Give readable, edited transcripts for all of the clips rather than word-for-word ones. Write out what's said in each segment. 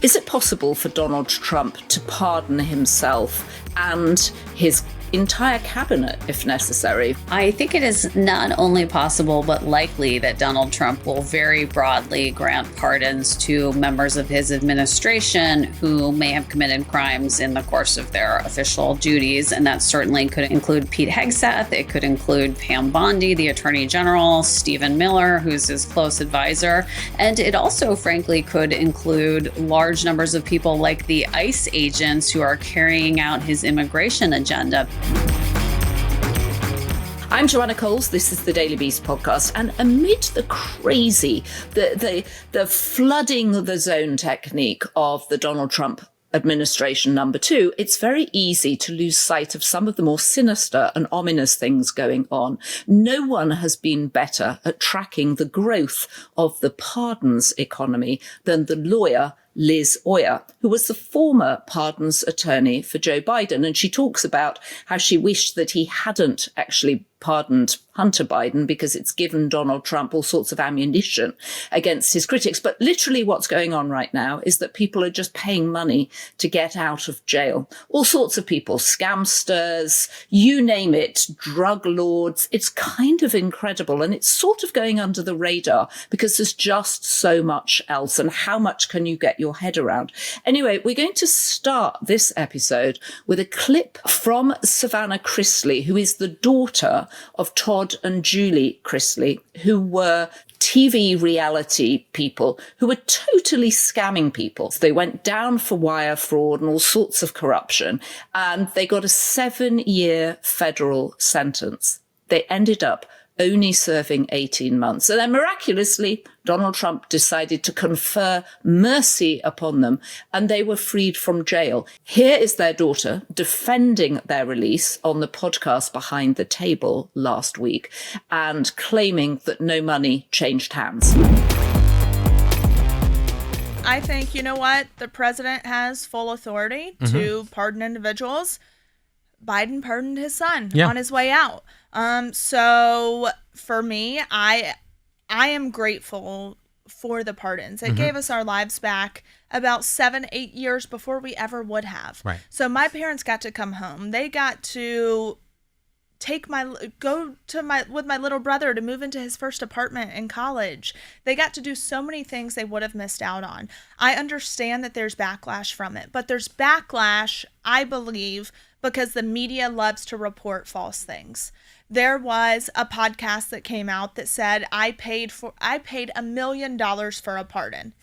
Is it possible for Donald Trump to pardon himself and his entire cabinet if necessary? I think it is not only possible but likely that Donald Trump will very broadly grant pardons to members of his administration who may have committed crimes in the course of their official duties. And that certainly could include Pete Hegseth. It could include Pam Bondi, the Attorney General, Stephen Miller, who's his close advisor. And it also, frankly, could include large numbers of people like the ICE agents who are carrying out his immigration agenda. I'm Joanna Coles. This is the Daily Beast podcast. And amid the crazy, the flooding the zone technique of the Donald Trump administration number 2, it's very easy to lose sight of some of the more sinister and ominous things going on. No one has been better at tracking the growth of the pardons economy than the lawyer Liz Oyer, who was the former pardons attorney for Joe Biden. And she talks about how she wished that he hadn't actually pardoned Hunter Biden because it's given Donald Trump all sorts of ammunition against his critics. But literally what's going on right now is that people are just paying money to get out of jail. All sorts of people, scamsters, you name it, drug lords. It's kind of incredible. And it's sort of going under the radar because there's just so much else. And how much can you get your head around? Anyway, we're going to start this episode with a clip from Joanna Chrisley, who is the daughter of Todd and Julie Chrisley, who were TV reality people who were totally scamming people. They went down for wire fraud and all sorts of corruption, and they got a 7-year federal sentence. They ended up only serving 18 months. And then miraculously, Donald Trump decided to confer mercy upon them, and they were freed from jail. Here is their daughter defending their release on the podcast Behind the Table last week and claiming that no money changed hands. I think, you know what? The president has full authority to pardon individuals. Biden pardoned his son on his way out. So for me, I am grateful for the pardons. It gave us our lives back about 7-8 years before we ever would have. Right. So my parents got to come home. They got to with my little brother to move into his first apartment in college. They got to do so many things they would have missed out on. I understand that there's backlash from it, but there's backlash, I believe, because the media loves to report false things. There was a podcast that came out that said I paid $1 million for a pardon.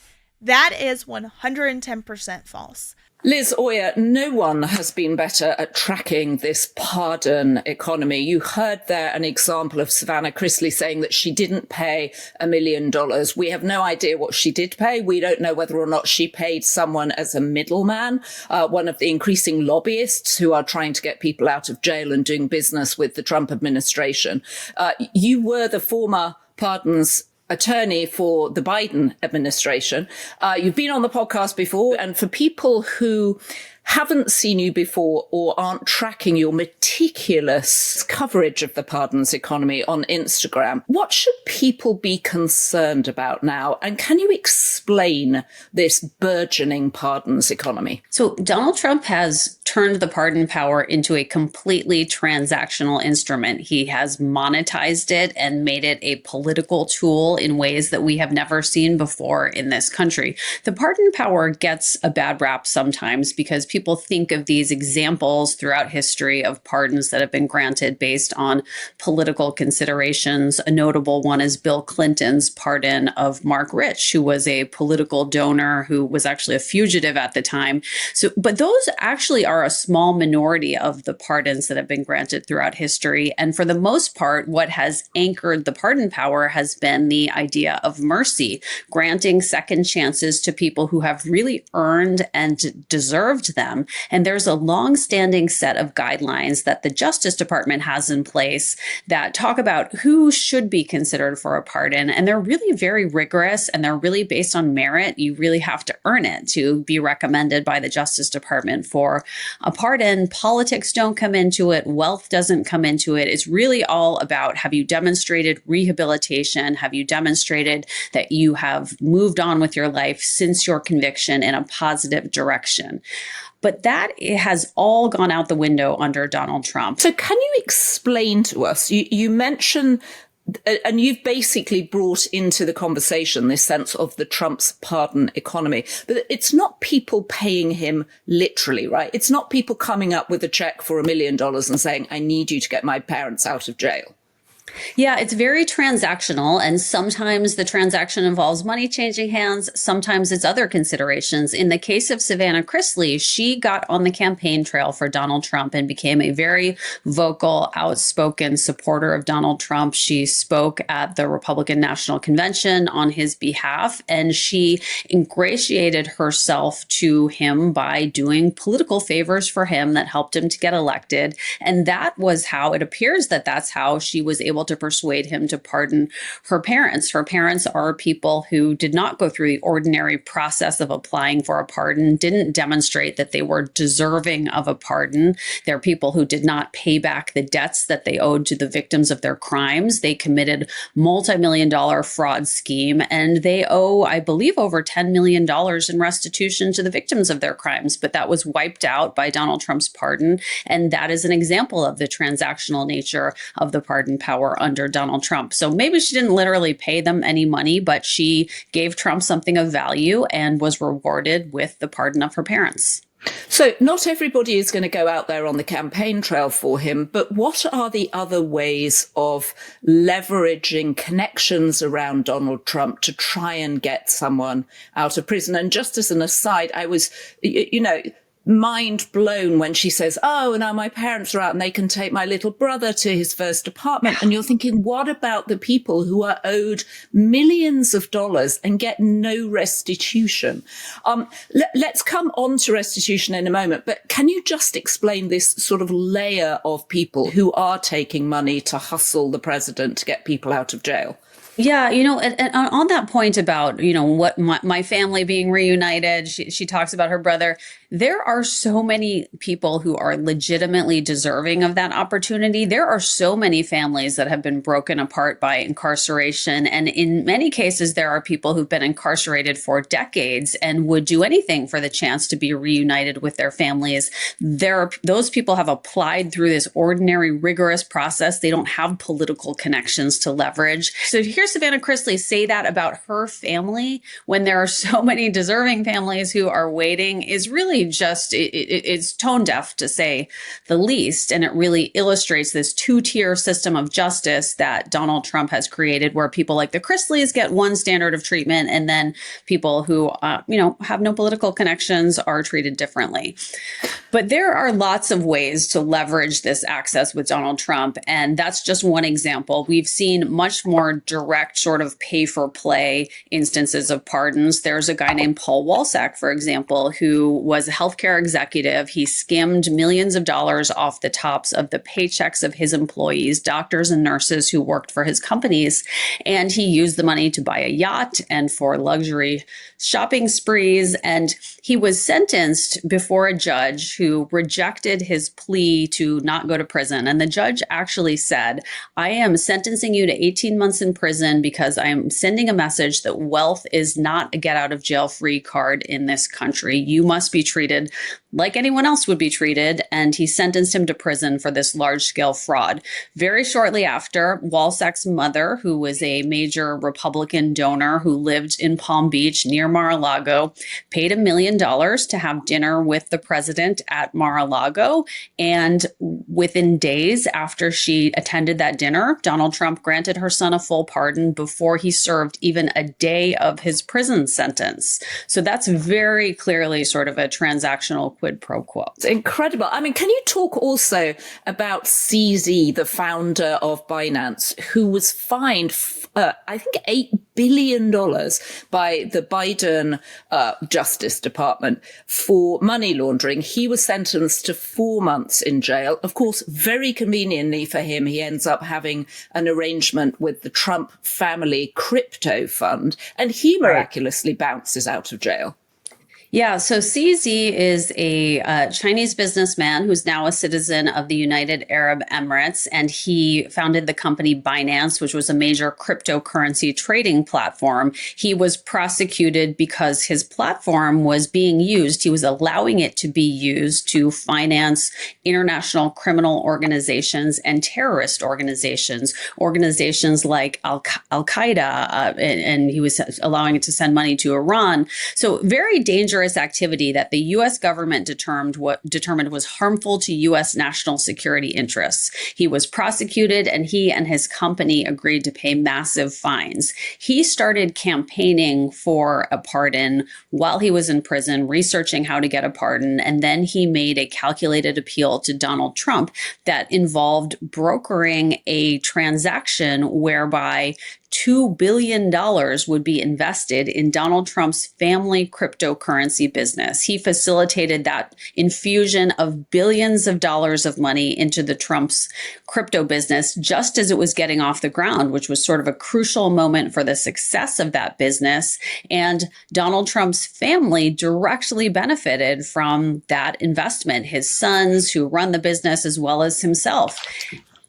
That is 110% false. Liz Oyer, no one has been better at tracking this pardon economy. You heard there an example of Joanna Chrisley saying that she didn't pay $1 million. We have no idea what she did pay. We don't know whether or not she paid someone as a middleman, one of the increasing lobbyists who are trying to get people out of jail and doing business with the Trump administration. You were the former pardons attorney for the Biden administration. You've been on the podcast before, and for people who haven't seen you before or aren't tracking your meticulous coverage of the pardons economy on Instagram, what should people be concerned about now? And can you explain this burgeoning pardons economy? So Donald Trump has turned the pardon power into a completely transactional instrument. He has monetized it and made it a political tool in ways that we have never seen before in this country. The pardon power gets a bad rap sometimes because people think of these examples throughout history of pardons that have been granted based on political considerations. A notable one is Bill Clinton's pardon of Mark Rich, who was a political donor who was actually a fugitive at the time. But those actually are a small minority of the pardons that have been granted throughout history. And for the most part, what has anchored the pardon power has been the idea of mercy, granting second chances to people who have really earned and deserved them. them. And there's a long-standing set of guidelines that the Justice Department has in place that talk about who should be considered for a pardon. And they're really very rigorous, and they're really based on merit. You really have to earn it to be recommended by the Justice Department for a pardon. Politics don't come into it. Wealth doesn't come into it. It's really all about, have you demonstrated rehabilitation? Have you demonstrated that you have moved on with your life since your conviction in a positive direction? But that has all gone out the window under Donald Trump. So can you explain to us, you mentioned, and you've basically brought into the conversation this sense of the Trump's pardon economy, but it's not people paying him literally, right? It's not people coming up with a check for $1 million and saying, I need you to get my parents out of jail. Yeah, it's very transactional. And sometimes the transaction involves money changing hands. Sometimes it's other considerations. In the case of Savannah Chrisley, she got on the campaign trail for Donald Trump and became a very vocal, outspoken supporter of Donald Trump. She spoke at the Republican National Convention on his behalf, and she ingratiated herself to him by doing political favors for him that helped him to get elected. And that was how it appears that that's how she was able to persuade him to pardon her parents. Her parents are people who did not go through the ordinary process of applying for a pardon, didn't demonstrate that they were deserving of a pardon. They're people who did not pay back the debts that they owed to the victims of their crimes. They committed multi-million-dollar fraud scheme, and they owe, I believe, over $10 million in restitution to the victims of their crimes. But that was wiped out by Donald Trump's pardon. And that is an example of the transactional nature of the pardon power under Donald Trump. So maybe she didn't literally pay them any money, but she gave Trump something of value and was rewarded with the pardon of her parents. So not everybody is going to go out there on the campaign trail for him, but what are the other ways of leveraging connections around Donald Trump to try and get someone out of prison? And just as an aside, I was, mind blown when she says, oh, now my parents are out and they can take my little brother to his first apartment. And you're thinking, what about the people who are owed millions of dollars and get no restitution? Let's come on to restitution in a moment, but can you just explain this sort of layer of people who are taking money to hustle the president to get people out of jail? Yeah, and on that point about, what my family being reunited, she talks about her brother. There are so many people who are legitimately deserving of that opportunity. There are so many families that have been broken apart by incarceration. And in many cases, there are people who've been incarcerated for decades and would do anything for the chance to be reunited with their families. Those people have applied through this ordinary, rigorous process. They don't have political connections to leverage. So to hear Savannah Chrisley say that about her family when there are so many deserving families who are waiting is really just, it's tone deaf to say the least. And it really illustrates this two-tier system of justice that Donald Trump has created, where people like the Chrisleys get one standard of treatment, and then people who, have no political connections are treated differently. But there are lots of ways to leverage this access with Donald Trump. And that's just one example. We've seen much more direct sort of pay for play instances of pardons. There's a guy named Paul Walsack, for example, who was a healthcare executive. He skimmed millions of dollars off the tops of the paychecks of his employees, doctors and nurses who worked for his companies. And he used the money to buy a yacht and for luxury shopping sprees. And he was sentenced before a judge who rejected his plea to not go to prison. And the judge actually said, I am sentencing you to 18 months in prison because I am sending a message that wealth is not a get out of jail free card in this country. You must be treated like anyone else would be treated. And he sentenced him to prison for this large scale fraud. Very shortly after, Walsack's mother, who was a major Republican donor who lived in Palm Beach near Mar-A-Lago, paid $1 million to have dinner with the president at Mar-A-Lago. And within days after she attended that dinner, Donald Trump granted her son a full pardon before he served even a day of his prison sentence. So that's very clearly sort of a transactional quid pro quo. It's incredible. I mean, can you talk also about CZ, the founder of Binance, who was fined, I think, $8 billion by the Biden Justice Department for money laundering? He was sentenced to 4 months in jail. Of course, very conveniently for him, he ends up having an arrangement with the Trump family crypto fund, and he miraculously bounces out of jail. Yeah, so CZ is a Chinese businessman who's now a citizen of the United Arab Emirates, and he founded the company Binance, which was a major cryptocurrency trading platform. He was prosecuted because his platform was being used. He was allowing it to be used to finance international criminal organizations and terrorist organizations, organizations like Al-Qaeda, and he was allowing it to send money to Iran. So very dangerous activity that the U.S. government determined was harmful to U.S. national security interests. He was prosecuted, and he and his company agreed to pay massive fines. He started campaigning for a pardon while he was in prison, researching how to get a pardon, and then he made a calculated appeal to Donald Trump that involved brokering a transaction whereby $2 billion would be invested in Donald Trump's family cryptocurrency business. He facilitated that infusion of billions of dollars of money into the Trump's crypto business just as it was getting off the ground, which was sort of a crucial moment for the success of that business. And Donald Trump's family directly benefited from that investment, his sons who run the business as well as himself.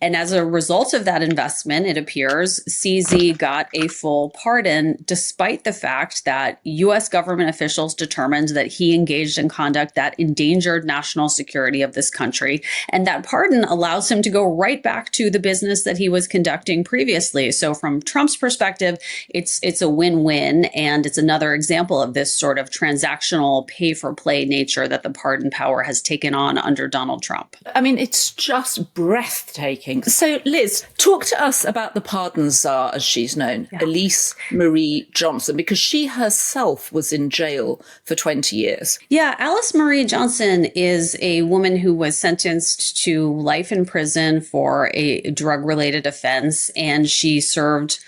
And as a result of that investment, it appears CZ got a full pardon, despite the fact that U.S. government officials determined that he engaged in conduct that endangered national security of this country. And that pardon allows him to go right back to the business that he was conducting previously. So from Trump's perspective, it's a win-win. And it's another example of this sort of transactional pay-for-play nature that the pardon power has taken on under Donald Trump. I mean, it's just breathtaking. So, Liz, talk to us about the pardon czar, as she's known, Elise Marie Johnson, because she herself was in jail for 20 years. Yeah, Alice Marie Johnson is a woman who was sentenced to life in prison for a drug-related offense, and she served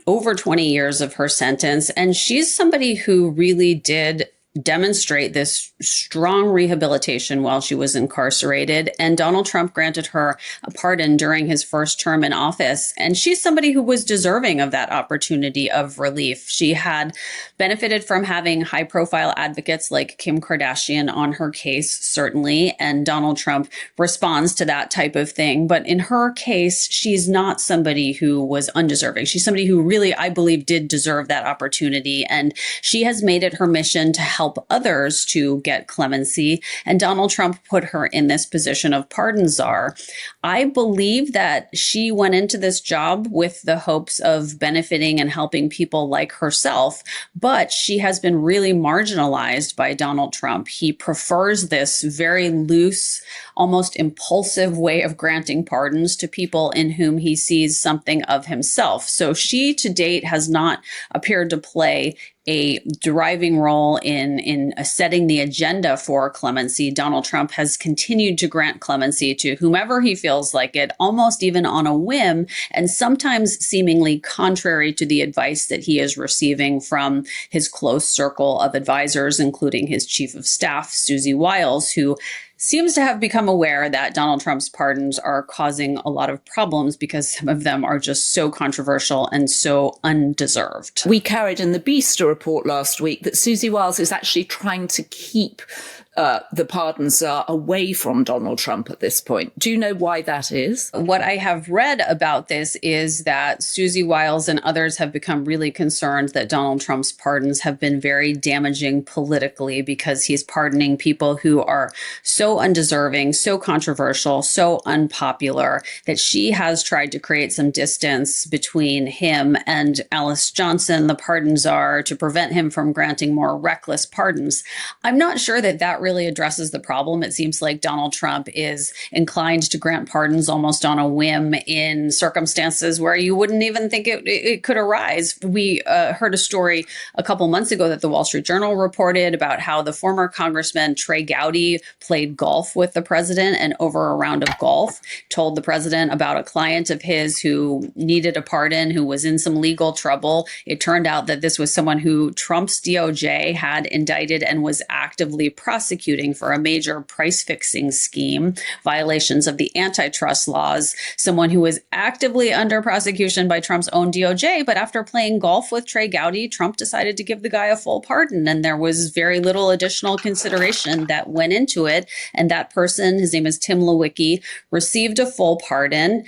over 20 years of her sentence. And she's somebody who really did demonstrate this strong rehabilitation while she was incarcerated. And Donald Trump granted her a pardon during his first term in office. And she's somebody who was deserving of that opportunity of relief. She had benefited from having high profile advocates like Kim Kardashian on her case, certainly. And Donald Trump responds to that type of thing. But in her case, she's not somebody who was undeserving. She's somebody who really, I believe, did deserve that opportunity. And she has made it her mission to help others to get clemency. And Donald Trump put her in this position of pardon czar. I believe that she went into this job with the hopes of benefiting and helping people like herself, but she has been really marginalized by Donald Trump. He prefers this very loose, almost impulsive way of granting pardons to people in whom he sees something of himself. So she to date has not appeared to play a driving role in setting the agenda for clemency. Donald Trump has continued to grant clemency to whomever he feels like it, almost even on a whim, and sometimes seemingly contrary to the advice that he is receiving from his close circle of advisors, including his chief of staff, Susie Wiles, who seems to have become aware that Donald Trump's pardons are causing a lot of problems because some of them are just so controversial and so undeserved. We carried in the Beast a report last week that Susie Wiles is actually trying to keep the pardon czar away from Donald Trump at this point. Do you know why that is? What I have read about this is that Susie Wiles and others have become really concerned that Donald Trump's pardons have been very damaging politically because he's pardoning people who are so so undeserving, so controversial, so unpopular that she has tried to create some distance between him and Alice Johnson, the pardon czar, to prevent him from granting more reckless pardons. I'm not sure that that really addresses the problem. It seems like Donald Trump is inclined to grant pardons almost on a whim in circumstances where you wouldn't even think it could arise. We heard a story a couple months ago that the Wall Street Journal reported about how the former Congressman Trey Gowdy played golf with the president, and over a round of golf told the president about a client of his who needed a pardon, who was in some legal trouble. It turned out that this was someone who Trump's DOJ had indicted and was actively prosecuting for a major price fixing scheme, violations of the antitrust laws, someone who was actively under prosecution by Trump's own DOJ. But after playing golf with Trey Gowdy, Trump decided to give the guy a full pardon, and there was very little additional consideration that went into it. And that person, his name is Tim Lewicki, received a full pardon.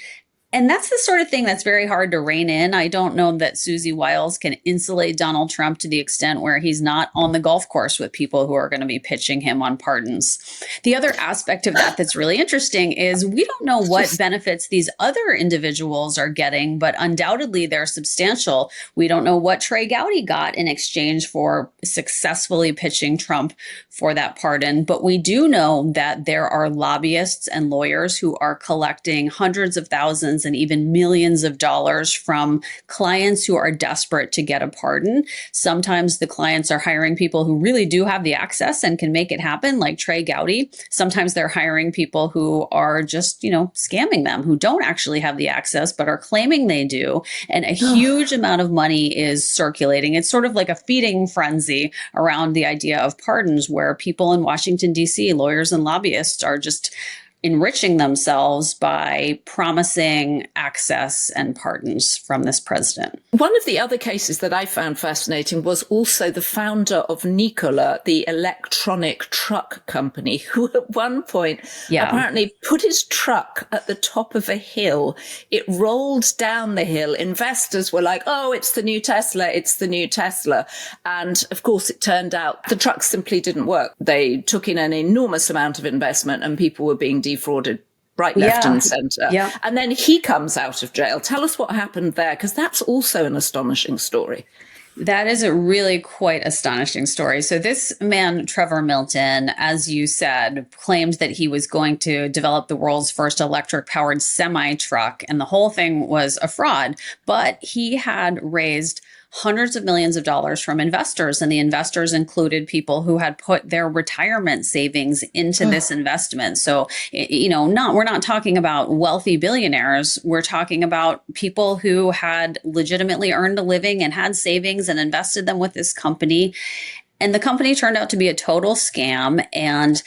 And that's the sort of thing that's very hard to rein in. I don't know that Susie Wiles can insulate Donald Trump to the extent where he's not on the golf course with people who are going to be pitching him on pardons. The other aspect of that that's really interesting is we don't know what benefits these other individuals are getting, but undoubtedly they're substantial. We don't know what Trey Gowdy got in exchange for successfully pitching Trump for that pardon. But we do know that there are lobbyists and lawyers who are collecting hundreds of thousands and even millions of dollars from clients who are desperate to get a pardon. Sometimes the clients are hiring people who really do have the access and can make it happen, like Trey Gowdy. Sometimes they're hiring people who are just, scamming them, who don't actually have the access, but are claiming they do. And a huge amount of money is circulating. It's sort of like a feeding frenzy around the idea of pardons, where people in Washington, D.C., lawyers and lobbyists are just enriching themselves by promising access and pardons from this president. One of the other cases that I found fascinating was also the founder of Nikola, the electronic truck company, who at one point apparently put his truck at the top of a hill. It rolled down the hill. Investors were like, oh, it's the new Tesla. It's the new Tesla. And of course, it turned out the truck simply didn't work. They took in an enormous amount of investment and people were being defrauded right, left and center. Yeah. And then he comes out of jail. Tell us what happened there, because that's also an astonishing story. That is a really quite astonishing story. So this man, Trevor Milton, as you said, claimed that he was going to develop the world's first electric-powered semi-truck, and the whole thing was a fraud. But he had raised hundreds of millions of dollars from investors, and the investors included people who had put their retirement savings into this investment. So, we're not talking about wealthy billionaires. We're talking about people who had legitimately earned a living and had savings and invested them with this company. And the company turned out to be a total scam. And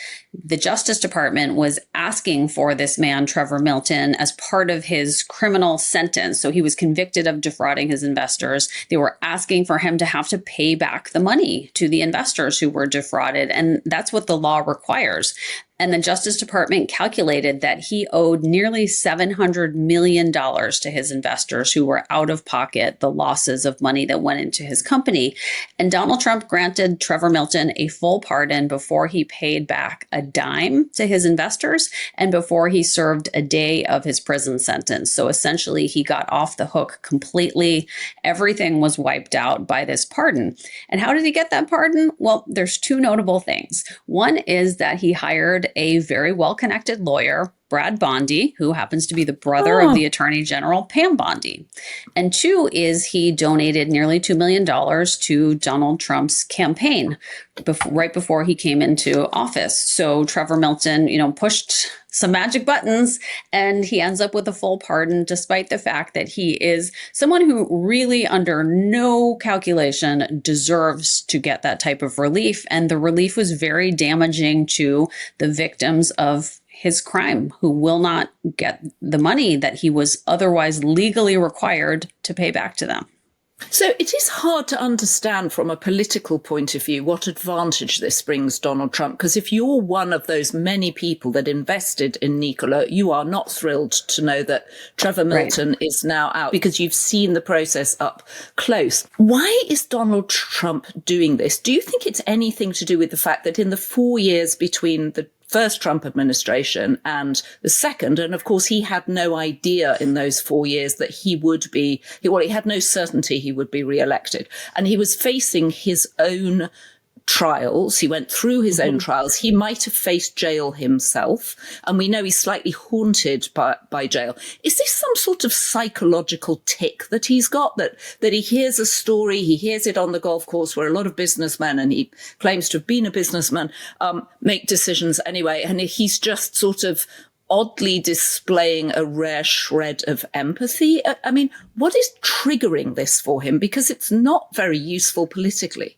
the Justice Department was asking for this man, Trevor Milton, as part of his criminal sentence. So he was convicted of defrauding his investors. They were asking for him to have to pay back the money to the investors who were defrauded. And that's what the law requires. And the Justice Department calculated that he owed nearly $700 million to his investors who were out of pocket the losses of money that went into his company. And Donald Trump granted Trevor Milton a full pardon before he paid back a dime to his investors and before he served a day of his prison sentence. So essentially, he got off the hook completely. Everything was wiped out by this pardon. And how did he get that pardon? Well, there's two notable things. One is that he hired a very well-connected lawyer, Brad Bondi, who happens to be the brother of the Attorney General, Pam Bondi. And two is he donated nearly $2 million to Donald Trump's campaign right before he came into office. So Trevor Milton, pushed some magic buttons and he ends up with a full pardon, despite the fact that he is someone who really under no calculation deserves to get that type of relief. And the relief was very damaging to the victims of his crime, who will not get the money that he was otherwise legally required to pay back to them. So it is hard to understand from a political point of view what advantage this brings Donald Trump, because if you're one of those many people that invested in Nikola, you are not thrilled to know that Trevor Milton is now out, because you've seen the process up close. Why is Donald Trump doing this? Do you think it's anything to do with the fact that in the 4 years between the first Trump administration and the second. And of course, he had no idea in those 4 years that he had no certainty he would be reelected. And he was facing his own trials. He went through his own trials. He might have faced jail himself. And we know he's slightly haunted by jail. Is this some sort of psychological tick that he's got, that he hears a story, he hears it on the golf course where a lot of businessmen, and he claims to have been a businessman, make decisions anyway. And he's just sort of oddly displaying a rare shred of empathy. I mean, what is triggering this for him? Because it's not very useful politically.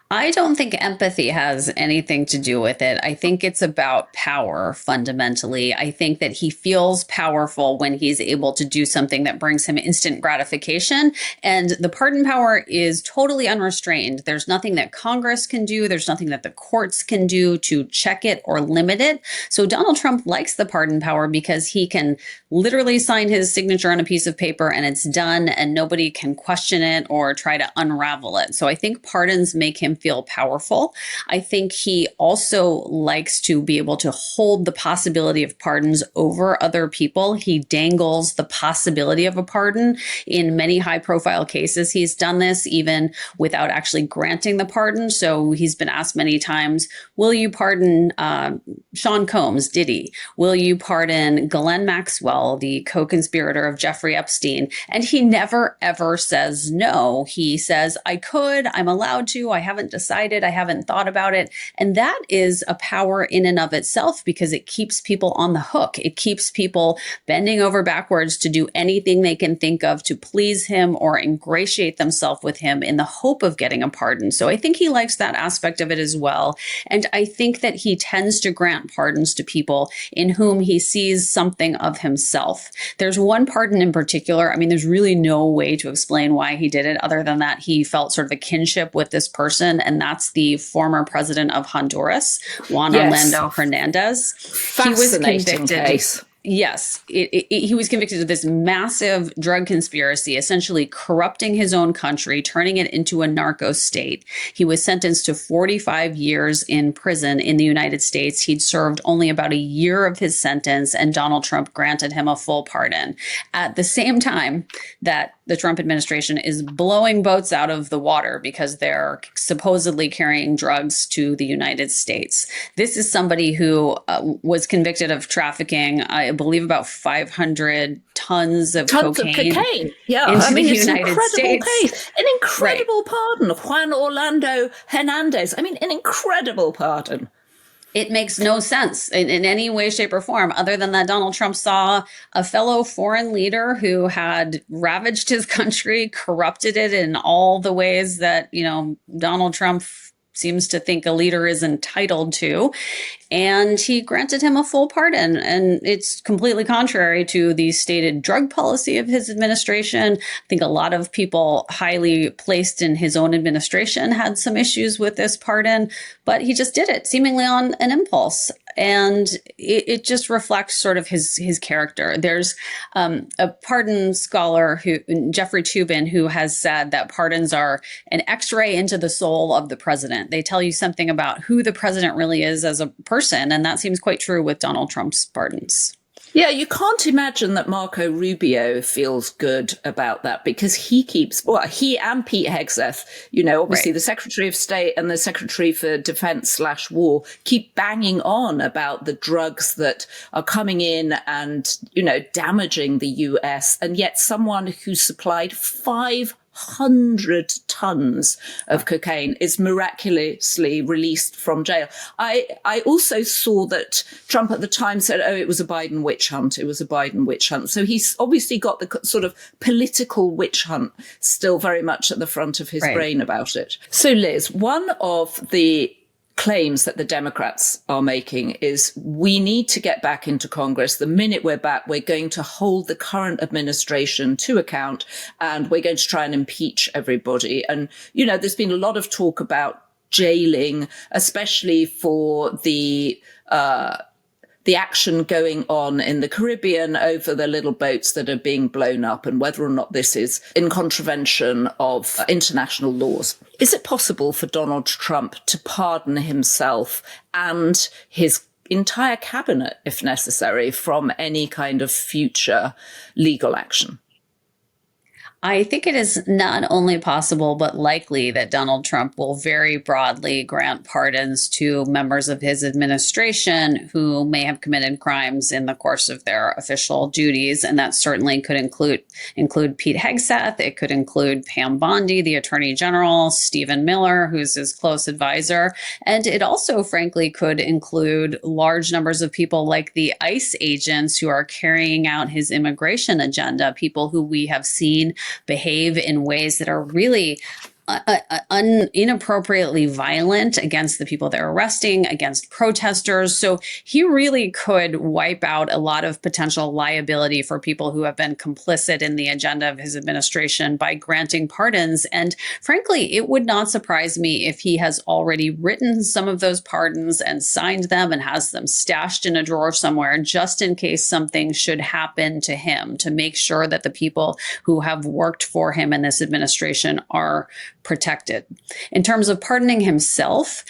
I don't think empathy has anything to do with it. I think it's about power fundamentally. I think that he feels powerful when he's able to do something that brings him instant gratification. And the pardon power is totally unrestrained. There's nothing that Congress can do. There's nothing that the courts can do to check it or limit it. So Donald Trump likes the pardon power because he can literally sign his signature on a piece of paper and it's done and nobody can question it or try to unravel it. So I think pardons make him feel powerful. I think he also likes to be able to hold the possibility of pardons over other people. He dangles the possibility of a pardon. In many high-profile cases, he's done this even without actually granting the pardon. So he's been asked many times, will you pardon Sean Combs, Diddy? Will you pardon Ghislaine Maxwell, the co-conspirator of Jeffrey Epstein? And he never, ever says no. He says, I could, I'm allowed to, I haven't decided, I haven't thought about it. And that is a power in and of itself because it keeps people on the hook. It keeps people bending over backwards to do anything they can think of to please him or ingratiate themselves with him in the hope of getting a pardon. So I think he likes that aspect of it as well. And I think that he tends to grant pardons to people in whom he sees something of himself. There's one pardon in particular. I mean, there's really no way to explain why he did it other than that he felt sort of a kinship with this person. And that's the former president of Honduras, Juan Orlando Hernández. Fascinating case. Yes, he was convicted of this massive drug conspiracy, essentially corrupting his own country, turning it into a narco state. He was sentenced to 45 years in prison in the United States. He'd served only about a year of his sentence, and Donald Trump granted him a full pardon. At the same time that the Trump administration is blowing boats out of the water because they're supposedly carrying drugs to the United States. This is somebody who was convicted of trafficking, I believe, about 500 tons of cocaine. Yeah, into I mean, the it's an United incredible States. case. An incredible pardon. Juan Orlando Hernández. I mean, an incredible pardon. It makes no sense in any way, shape, or form, other than that Donald Trump saw a fellow foreign leader who had ravaged his country, corrupted it in all the ways that, Donald Trump seems to think a leader is entitled to. And he granted him a full pardon. And it's completely contrary to the stated drug policy of his administration. I think a lot of people highly placed in his own administration had some issues with this pardon, but he just did it seemingly on an impulse. And it just reflects sort of his character. There's a pardon scholar, Jeffrey Toobin, who has said that pardons are an X-ray into the soul of the president. They tell you something about who the president really is as a person. And that seems quite true with Donald Trump's pardons. Yeah, you can't imagine that Marco Rubio feels good about that because he and Pete Hegseth, obviously the Secretary of State and the Secretary for Defense / War keep banging on about the drugs that are coming in and, damaging the US. And yet someone who supplied 500 tons of cocaine is miraculously released from jail. I also saw that Trump at the time said, it was a Biden witch hunt. It was a Biden witch hunt. So he's obviously got the sort of political witch hunt still very much at the front of his brain about it. So Liz, one of the claims that the Democrats are making is we need to get back into Congress. The minute we're back, we're going to hold the current administration to account and we're going to try and impeach everybody. And, there's been a lot of talk about jailing, especially for the the action going on in the Caribbean over the little boats that are being blown up and whether or not this is in contravention of international laws. Is it possible for Donald Trump to pardon himself and his entire cabinet, if necessary, from any kind of future legal action? I think it is not only possible, but likely that Donald Trump will very broadly grant pardons to members of his administration who may have committed crimes in the course of their official duties. And that certainly could include Pete Hegseth. It could include Pam Bondi, the Attorney General, Stephen Miller, who's his close advisor. And it also, frankly, could include large numbers of people like the ICE agents who are carrying out his immigration agenda, people who we have seen behave in ways that are really inappropriately violent against the people they're arresting, against protesters. So he really could wipe out a lot of potential liability for people who have been complicit in the agenda of his administration by granting pardons. And frankly, it would not surprise me if he has already written some of those pardons and signed them and has them stashed in a drawer somewhere just in case something should happen to him, to make sure that the people who have worked for him in this administration are protected. In terms of pardoning himself,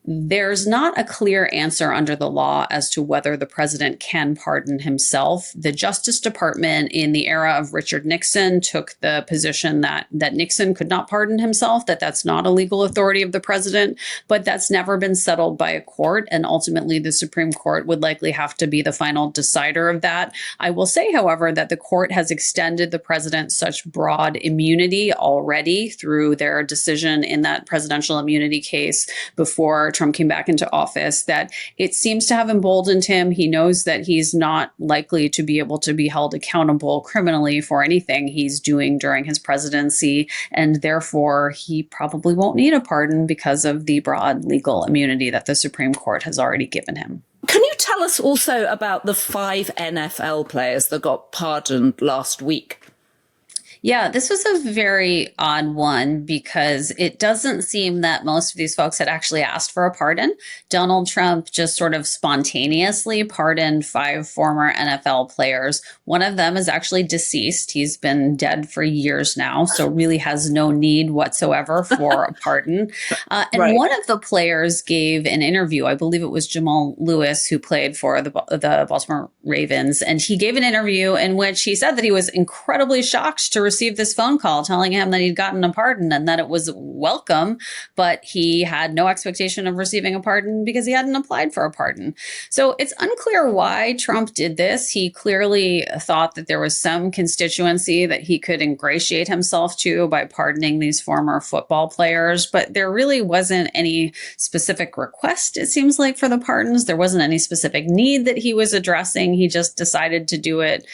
there's not a clear answer under the law as to whether the president can pardon himself. The Justice Department in the era of Richard Nixon took the position that Nixon could not pardon himself, that's not a legal authority of the president, but that's never been settled by a court. And ultimately, the Supreme Court would likely have to be the final decider of that. I will say, however, that the court has extended the president such broad immunity already through their decision in that presidential immunity case before Trump came back into office, that it seems to have emboldened him. He knows that he's not likely to be able to be held accountable criminally for anything he's doing during his presidency, and therefore he probably won't need a pardon because of the broad legal immunity that the Supreme Court has already given him. Can you tell us also about the 5 NFL players that got pardoned last week? Yeah, this was a very odd one because it doesn't seem that most of these folks had actually asked for a pardon. Donald Trump just sort of spontaneously pardoned 5 former NFL players. One of them is actually deceased. He's been dead for years now, so really has no need whatsoever for a pardon. And right. One of the players gave an interview. I believe it was Jamal Lewis, who played for the Baltimore Ravens. And he gave an interview in which he said that he was incredibly shocked to received this phone call telling him that he'd gotten a pardon and that it was welcome, but he had no expectation of receiving a pardon because he hadn't applied for a pardon. So it's unclear why Trump did this. He clearly thought that there was some constituency that he could ingratiate himself to by pardoning these former football players, but there really wasn't any specific request, it seems like, for the pardons. There wasn't any specific need that he was addressing. He just decided to do it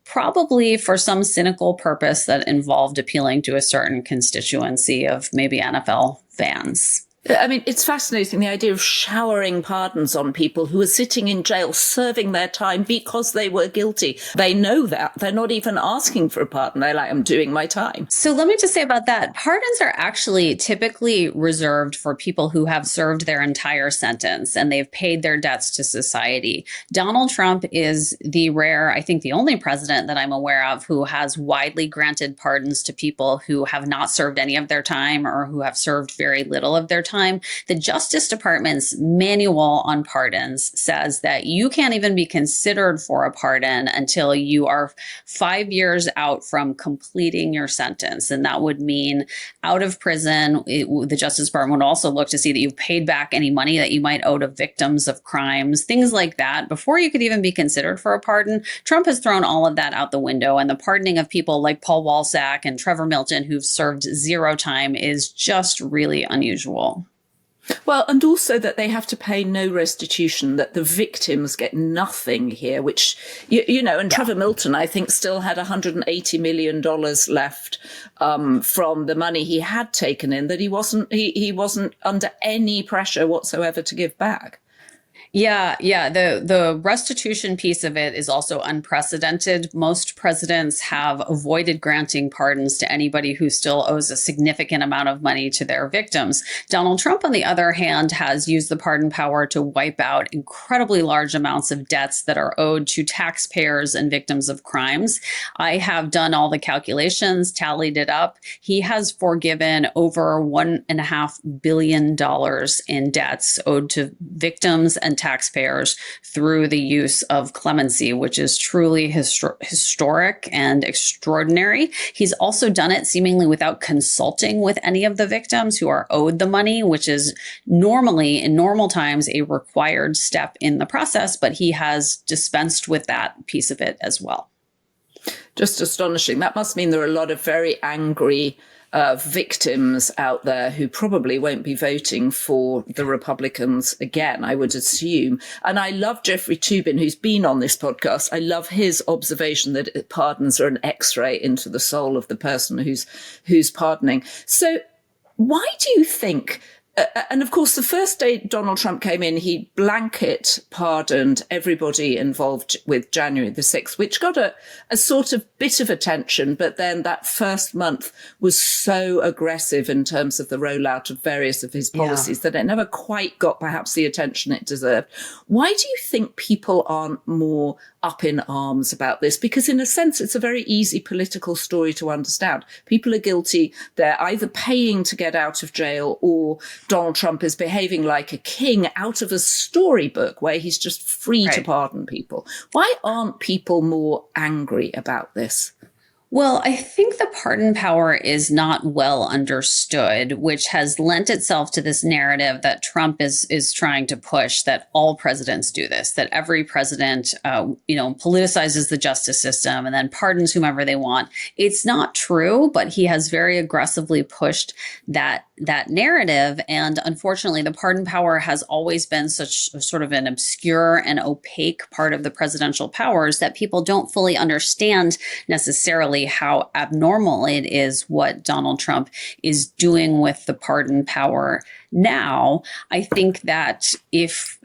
probably for some cynical purpose that involved appealing to a certain constituency of maybe NFL fans. I mean, it's fascinating, the idea of showering pardons on people who are sitting in jail serving their time because they were guilty. They know that. They're not even asking for a pardon. They're like, I'm doing my time. So let me just say about that. Pardons are actually typically reserved for people who have served their entire sentence and they've paid their debts to society. Donald Trump is the rare, I think the only president that I'm aware of who has widely granted pardons to people who have not served any of their time or who have served very little of their time. The Justice Department's manual on pardons says that you can't even be considered for a pardon until you are 5 years out from completing your sentence. And that would mean out of prison. The Justice Department would also look to see that you've paid back any money that you might owe to victims of crimes, things like that, before you could even be considered for a pardon. Trump has thrown all of that out the window, and the pardoning of people like Paul Walsack and Trevor Milton, who've served 0 time, is just really unusual. Well, and also that they have to pay no restitution, that the victims get nothing here, which, you know, and Trevor Milton, I think, still had $180 million left from the money he had taken in that he wasn't under any pressure whatsoever to give back. Yeah. The restitution piece of it is also unprecedented. Most presidents have avoided granting pardons to anybody who still owes a significant amount of money to their victims. Donald Trump, on the other hand, has used the pardon power to wipe out incredibly large amounts of debts that are owed to taxpayers and victims of crimes. I have done all the calculations, tallied it up. He has forgiven over $1.5 billion in debts owed to victims and taxpayers through the use of clemency, which is truly historic and extraordinary. He's also done it seemingly without consulting with any of the victims who are owed the money, which is normally, in normal times, a required step in the process, but he has dispensed with that piece of it as well. Just astonishing. That must mean there are a lot of very angry victims out there who probably won't be voting for the Republicans again, I would assume. And I love Jeffrey Toobin, who's been on this podcast. I love his observation that pardons are an X-ray into the soul of the person who's pardoning. So why do you think... and of course, the first day Donald Trump came in, he blanket pardoned everybody involved with January the 6th, which got a sort of bit of attention. But then that first month was so aggressive in terms of the rollout of various of his policies that it never quite got perhaps the attention it deserved. Why do you think people aren't more up in arms about this? Because in a sense, it's a very easy political story to understand. People are guilty. They're either paying to get out of jail, or Donald Trump is behaving like a king out of a storybook where he's just free to pardon people. Why aren't people more angry about this? Well, I think the pardon power is not well understood, which has lent itself to this narrative that Trump is trying to push, that all presidents do this, that every president, politicizes the justice system and then pardons whomever they want. It's not true, but he has very aggressively pushed that narrative. And unfortunately, the pardon power has always been such a sort of an obscure and opaque part of the presidential powers that people don't fully understand necessarily how abnormal it is what Donald Trump is doing with the pardon power now. I think that if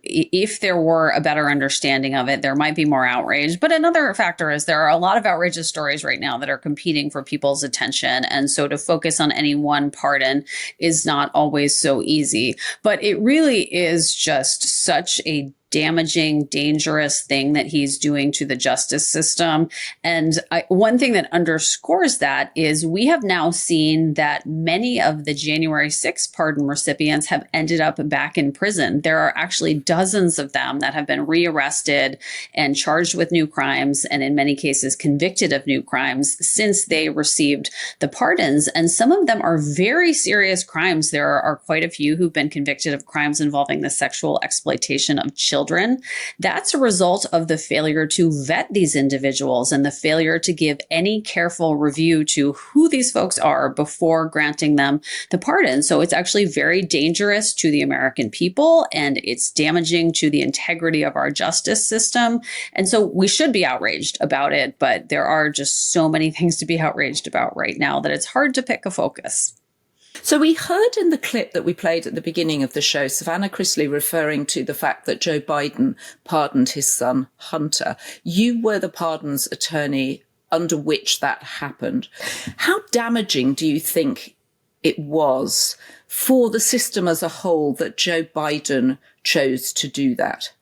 there were a better understanding of it, there might be more outrage. But another factor is there are a lot of outrageous stories right now that are competing for people's attention. And so to focus on any one pardon is not always so easy. But it really is just such a damaging, dangerous thing that he's doing to the justice system. And one thing that underscores that is we have now seen that many of the January 6th pardon recipients have ended up back in prison. There are actually dozens of them that have been rearrested and charged with new crimes, and in many cases convicted of new crimes since they received the pardons. And some of them are very serious crimes. There are quite a few who've been convicted of crimes involving the sexual exploitation of children. That's a result of the failure to vet these individuals and the failure to give any careful review to who these folks are before granting them the pardon. So it's actually very dangerous to the American people, and it's damaging to the integrity of our justice system. And so we should be outraged about it, but there are just so many things to be outraged about right now that it's hard to pick a focus. So we heard in the clip that we played at the beginning of the show, Savannah Chrisley referring to the fact that Joe Biden pardoned his son, Hunter. You were the pardons attorney under which that happened. How damaging do you think it was for the system as a whole that Joe Biden chose to do that?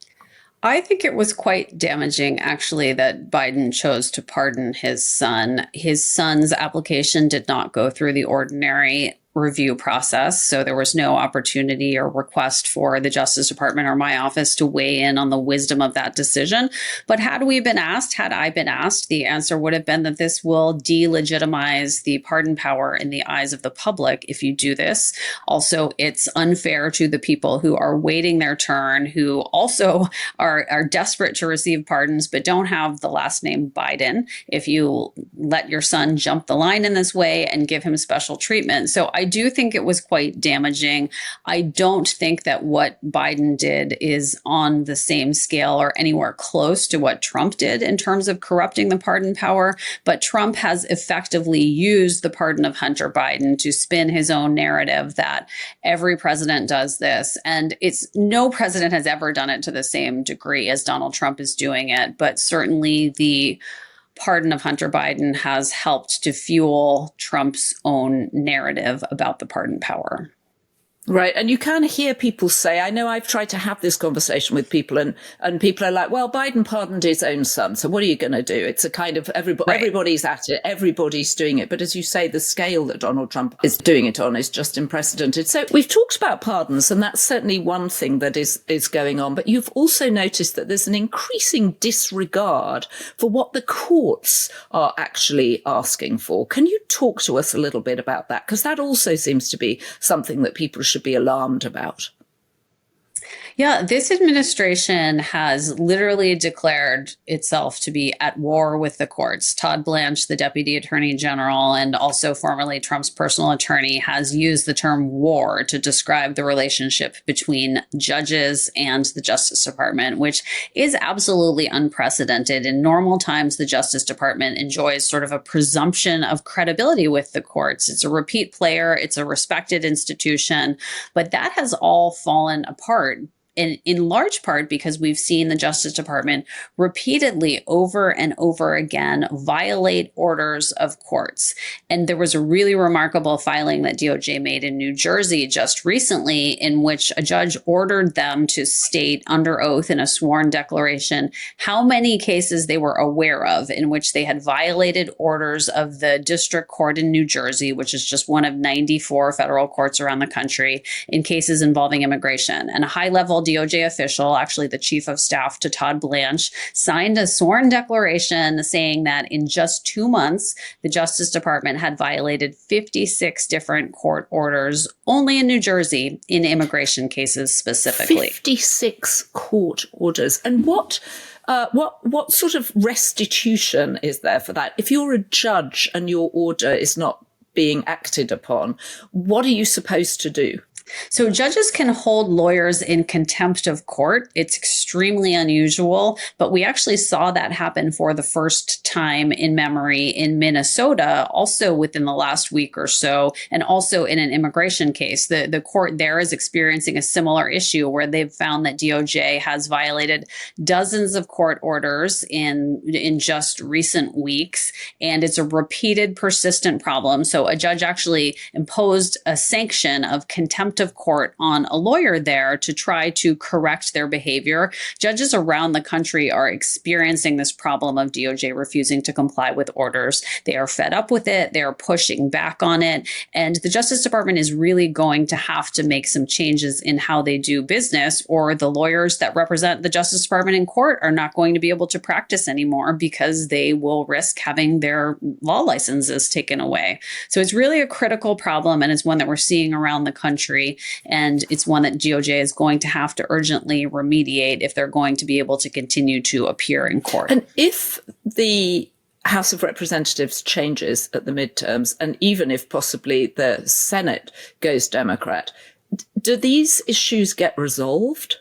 I think it was quite damaging, actually, that Biden chose to pardon his son. His son's application did not go through the ordinary review process. So there was no opportunity or request for the Justice Department or my office to weigh in on the wisdom of that decision. But had I been asked, the answer would have been that this will delegitimize the pardon power in the eyes of the public if you do this. Also, it's unfair to the people who are waiting their turn, who also are desperate to receive pardons, but don't have the last name Biden, if you let your son jump the line in this way and give him special treatment. So I do think it was quite damaging. I don't think that what Biden did is on the same scale or anywhere close to what Trump did in terms of corrupting the pardon power. But Trump has effectively used the pardon of Hunter Biden to spin his own narrative that every president does this. And no president has ever done it to the same degree as Donald Trump is doing it. But certainly the pardon of Hunter Biden has helped to fuel Trump's own narrative about the pardon power. Right. And you can hear people say, I know I've tried to have this conversation with people and people are like, well, Biden pardoned his own son. So what are you going to do? It's a kind of everybody's at it. Everybody's doing it. But as you say, the scale that Donald Trump is doing it on is just unprecedented. So we've talked about pardons, and that's certainly one thing that is going on. But you've also noticed that there's an increasing disregard for what the courts are actually asking for. Can you talk to us a little bit about that? Because that also seems to be something that people should be alarmed about. Yeah, this administration has literally declared itself to be at war with the courts. Todd Blanche, the Deputy Attorney General, and also formerly Trump's personal attorney, has used the term war to describe the relationship between judges and the Justice Department, which is absolutely unprecedented. In normal times, the Justice Department enjoys sort of a presumption of credibility with the courts. It's a repeat player. It's a respected institution, but that has all fallen apart. In large part because we've seen the Justice Department repeatedly over and over again violate orders of courts. And there was a really remarkable filing that DOJ made in New Jersey just recently in which a judge ordered them to state under oath in a sworn declaration how many cases they were aware of in which they had violated orders of the district court in New Jersey, which is just one of 94 federal courts around the country, in cases involving immigration. And a high-level DOJ official, actually the chief of staff to Todd Blanche, signed a sworn declaration saying that in just 2 months, the Justice Department had violated 56 different court orders only in New Jersey in immigration cases specifically. 56 court orders. And what sort of restitution is there for that? If you're a judge and your order is not being acted upon, what are you supposed to do? So judges can hold lawyers in contempt of court. It's extremely unusual, but we actually saw that happen for the first time in memory in Minnesota, also within the last week or so, and also in an immigration case. The court there is experiencing a similar issue where they've found that DOJ has violated dozens of court orders in just recent weeks, and it's a repeated, persistent problem. So a judge actually imposed a sanction of contempt of court on a lawyer there to try to correct their behavior. Judges around the country are experiencing this problem of DOJ refusing to comply with orders. They are fed up with it. They are pushing back on it. And the Justice Department is really going to have to make some changes in how they do business, or the lawyers that represent the Justice Department in court are not going to be able to practice anymore because they will risk having their law licenses taken away. So it's really a critical problem, and it's one that we're seeing around the country. And it's one that DOJ is going to have to urgently remediate if they're going to be able to continue to appear in court. And if the House of Representatives changes at the midterms, and even if possibly the Senate goes Democrat, do these issues get resolved?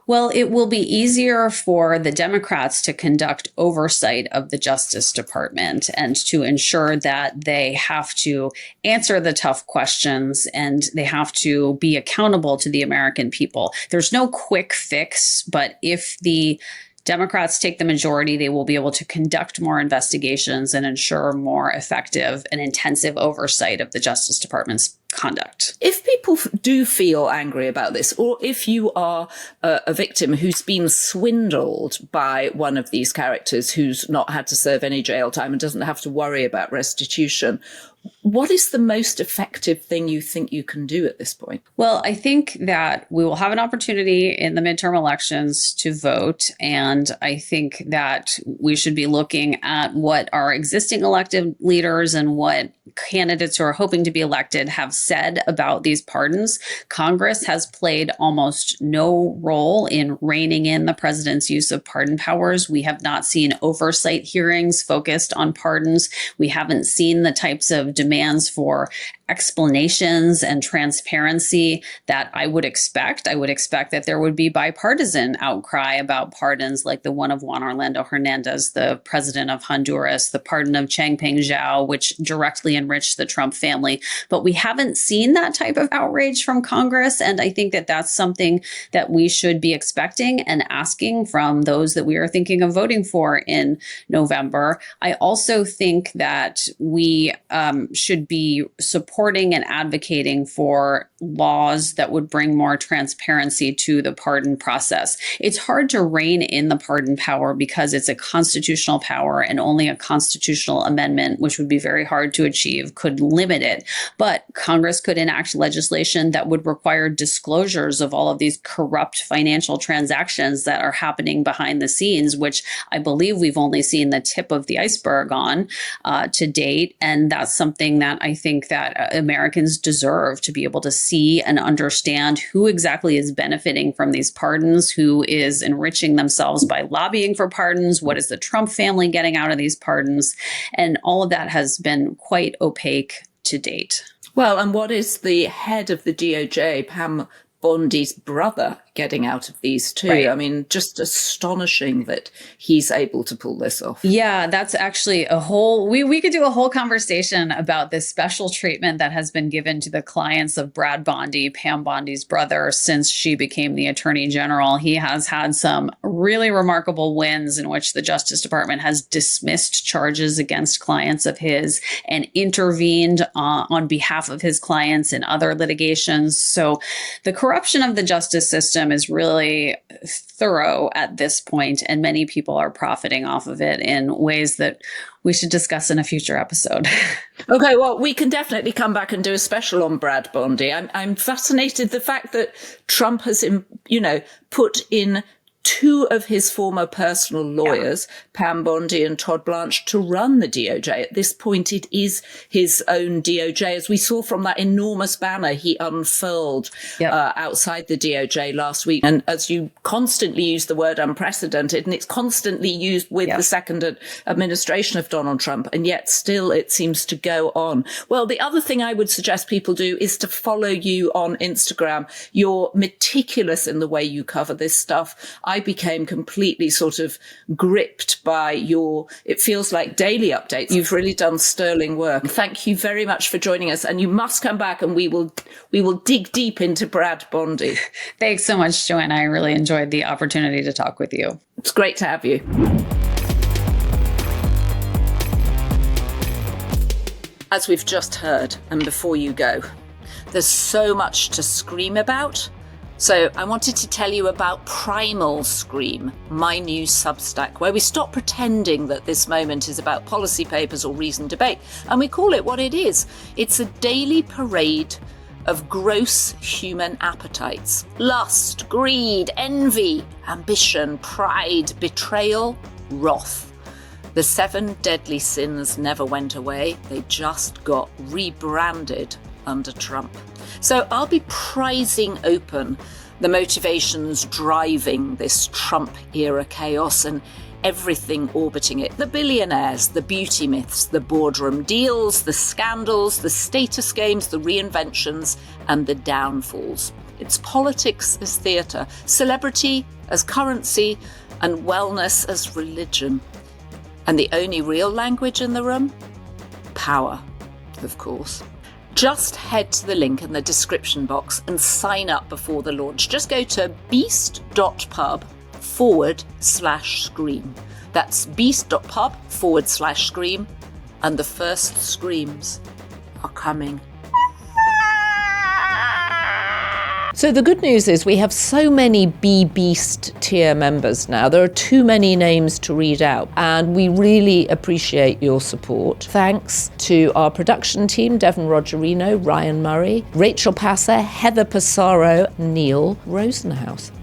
Well, it will be easier for the Democrats to conduct oversight of the Justice Department and to ensure that they have to answer the tough questions and they have to be accountable to the American people. There's no quick fix, but if the Democrats take the majority, they will be able to conduct more investigations and ensure more effective and intensive oversight of the Justice Department's conduct. If people do feel angry about this, or if you are a victim who's been swindled by one of these characters who's not had to serve any jail time and doesn't have to worry about restitution, what is the most effective thing you think you can do at this point? Well, I think that we will have an opportunity in the midterm elections to vote. And I think that we should be looking at what our existing elected leaders and what candidates who are hoping to be elected have said about these pardons. Congress has played almost no role in reining in the president's use of pardon powers. We have not seen oversight hearings focused on pardons. We haven't seen the types of demands for explanations and transparency that I would expect. I would expect that there would be bipartisan outcry about pardons like the one of Juan Orlando Hernández, the president of Honduras, the pardon of Changpeng Zhao, which directly enriched the Trump family. But we haven't seen that type of outrage from Congress. And I think that that's something that we should be expecting and asking from those that we are thinking of voting for in November. I also think that we should be supporting and advocating for laws that would bring more transparency to the pardon process. It's hard to rein in the pardon power because it's a constitutional power and only a constitutional amendment, which would be very hard to achieve, could limit it. But Congress could enact legislation that would require disclosures of all of these corrupt financial transactions that are happening behind the scenes, which I believe we've only seen the tip of the iceberg on to date. And that's something that I think that Americans deserve to be able to see and understand who exactly is benefiting from these pardons, who is enriching themselves by lobbying for pardons, what is the Trump family getting out of these pardons, and all of that has been quite opaque to date. Well, and what is the head of the DOJ, Pam Bondi's brother, getting out of these too? Right. I mean, just astonishing that he's able to pull this off. Yeah, that's actually a whole, we could do a whole conversation about this special treatment that has been given to the clients of Brad Bondi, Pam Bondi's brother, since she became the Attorney General. He has had some really remarkable wins in which the Justice Department has dismissed charges against clients of his and intervened on behalf of his clients in other litigations. So the corruption of the justice system is really thorough at this point, and many people are profiting off of it in ways that we should discuss in a future episode. Okay, well, we can definitely come back and do a special on Brad Bondi. I'm fascinated the fact that Trump has, put in two of his former personal lawyers, Pam Bondi and Todd Blanche, to run the DOJ. At this point, it is his own DOJ, as we saw from that enormous banner he unfurled outside the DOJ last week. And as you constantly use the word unprecedented, and it's constantly used with the second administration of Donald Trump, and yet still it seems to go on. Well, the other thing I would suggest people do is to follow you on Instagram. You're meticulous in the way you cover this stuff. I became completely sort of gripped by it feels like daily updates. You've really done sterling work. Thank you very much for joining us. And you must come back and we will dig deep into Brad Bondi. Thanks so much, Joanna. I really enjoyed the opportunity to talk with you. It's great to have you. As we've just heard, and before you go, there's so much to scream about. So I wanted to tell you about Primal Scream, my new Substack, where we stop pretending that this moment is about policy papers or reasoned debate, and we call it what it is. It's a daily parade of gross human appetites. Lust, greed, envy, ambition, pride, betrayal, wrath. The 7 deadly sins never went away. They just got rebranded under Trump. So I'll be prizing open the motivations driving this Trump-era chaos and everything orbiting it. The billionaires, the beauty myths, the boardroom deals, the scandals, the status games, the reinventions, and the downfalls. It's politics as theatre, celebrity as currency, and wellness as religion. And the only real language in the room? Power, of course. Just head to the link in the description box and sign up before the launch. Just go to beast.pub/scream. That's beast.pub/scream. And the first screams are coming. So the good news is we have so many Be Beast tier members now. There are too many names to read out, and we really appreciate your support. Thanks to our production team, Devon Rogerino, Ryan Murray, Rachel Passer, Heather Passaro, Neil Rosenhaus.